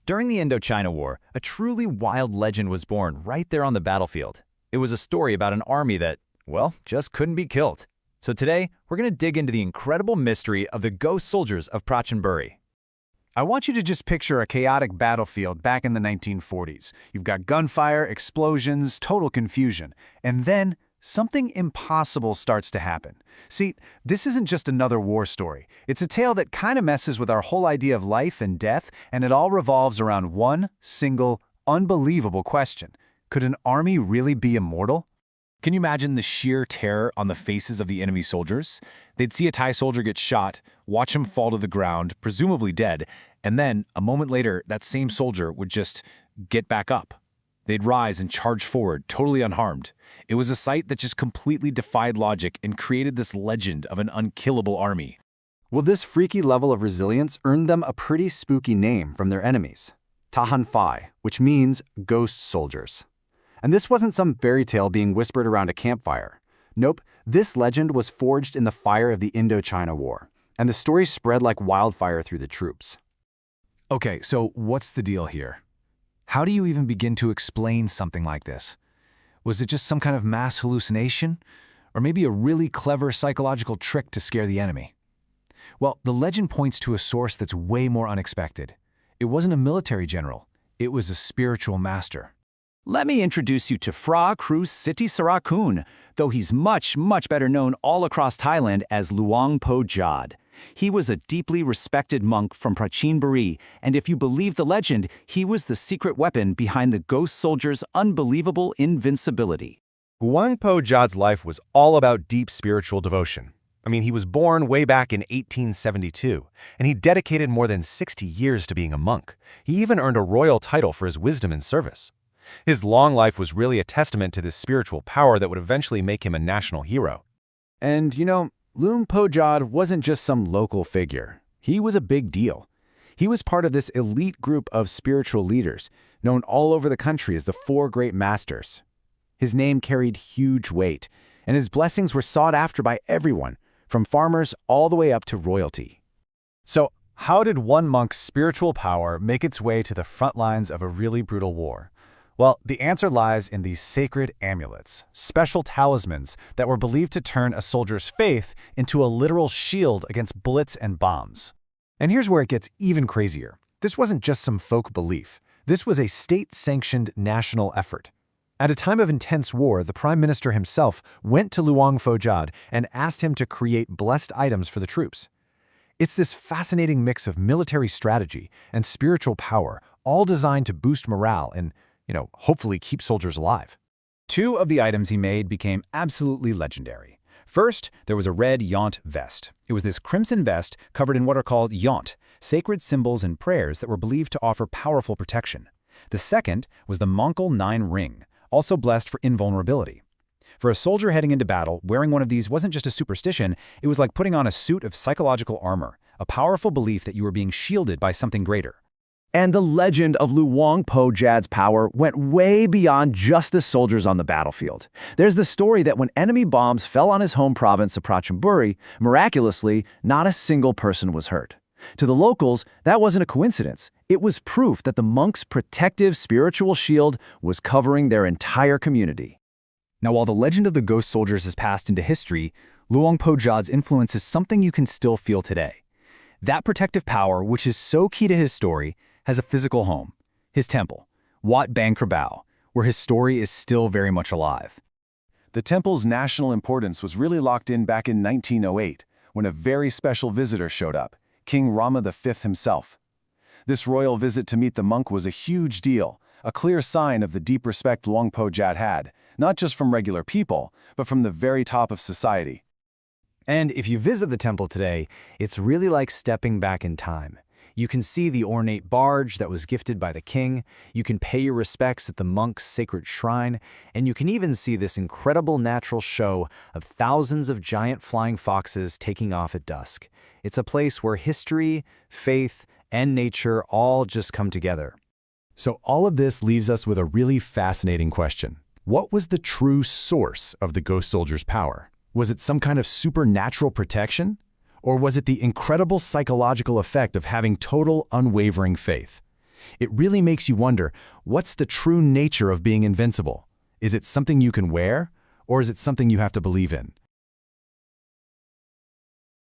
During the Indochina War, a truly wild legend was born right there on the battlefield. It was a story about an army that, well, just couldn't be killed. So today, we're going to dig into the incredible mystery of the ghost soldiers of Prachinburi. I want you to just picture a chaotic battlefield back in the 1940s. You've got gunfire, explosions, total confusion. And then something impossible starts to happen. See, this isn't just another war story. It's a tale that kind of messes with our whole idea of life and death, and it all revolves around one single, unbelievable question. Could an army really be immortal? Can you imagine the sheer terror on the faces of the enemy soldiers? They'd see a Thai soldier get shot, watch him fall to the ground, presumably dead, and then, a moment later, that same soldier would just get back up. They'd rise and charge forward, totally unharmed. It was a sight that just completely defied logic and created this legend of an unkillable army. Well, this freaky level of resilience earned them a pretty spooky name from their enemies, Tahan Phai, which means ghost soldiers. And this wasn't some fairy tale being whispered around a campfire. Nope, this legend was forged in the fire of the Indochina War, and the story spread like wildfire through the troops. Okay, so what's the deal here? How do you even begin to explain something like this? Was it just some kind of mass hallucination? Or maybe a really clever psychological trick to scare the enemy? Well, the legend points to a source that's way more unexpected. It wasn't a military general. It was a spiritual master. Let me introduce you to Phra Khru Sitisarankun, though he's much better known all across Thailand as Luang Pho Jad. He was a deeply respected monk from Prachinburi, and if you believe the legend, he was the secret weapon behind the ghost soldiers' unbelievable invincibility. Luang Pho Jad's life was all about deep spiritual devotion. He was born way back in 1872, and he dedicated more than 60 years to being a monk. He even earned a royal title for his wisdom and service. His long life was really a testament to this spiritual power that would eventually make him a national hero. And, Luang Pho Jad wasn't just some local figure. He was a big deal. He was part of this elite group of spiritual leaders, known all over the country as the Four Great Masters. His name carried huge weight, and his blessings were sought after by everyone, from farmers all the way up to royalty. So, how did one monk's spiritual power make its way to the front lines of a really brutal war? Well, the answer lies in these sacred amulets, special talismans that were believed to turn a soldier's faith into a literal shield against bullets and bombs. And here's where it gets even crazier. This wasn't just some folk belief. This was a state-sanctioned national effort. At a time of intense war, the Prime Minister himself went to Luang Pho Jad and asked him to create blessed items for the troops. It's this fascinating mix of military strategy and spiritual power, all designed to boost morale and hopefully keep soldiers alive. Two of the items he made became absolutely legendary. First, there was a red yont vest. It was this crimson vest covered in what are called yont, sacred symbols and prayers that were believed to offer powerful protection. The second was the Mongol 9 ring, also blessed for invulnerability. For a soldier heading into battle, wearing one of these wasn't just a superstition, it was like putting on a suit of psychological armor, a powerful belief that you were being shielded by something greater. And the legend of Luang Pho Jad's power went way beyond just the soldiers on the battlefield. There's the story that when enemy bombs fell on his home province of Prachinburi, miraculously, not a single person was hurt. To the locals, that wasn't a coincidence. It was proof that the monk's protective spiritual shield was covering their entire community. Now, while the legend of the ghost soldiers has passed into history, Luang Pho Jad's influence is something you can still feel today. That protective power, which is so key to his story, has a physical home, his temple, Wat Bang Krabao, where his story is still very much alive. The temple's national importance was really locked in back in 1908, when a very special visitor showed up, King Rama V himself. This royal visit to meet the monk was a huge deal, a clear sign of the deep respect Luang Pho Jad had, not just from regular people, but from the very top of society. And if you visit the temple today, it's really like stepping back in time. You can see the ornate barge that was gifted by the king, you can pay your respects at the monk's sacred shrine, and you can even see this incredible natural show of thousands of giant flying foxes taking off at dusk. It's a place where history, faith, and nature all just come together. So all of this leaves us with a really fascinating question. What was the true source of the ghost soldiers' power? Was it some kind of supernatural protection? Or was it the incredible psychological effect of having total, unwavering faith? It really makes you wonder, what's the true nature of being invincible? Is it something you can wear, or is it something you have to believe in?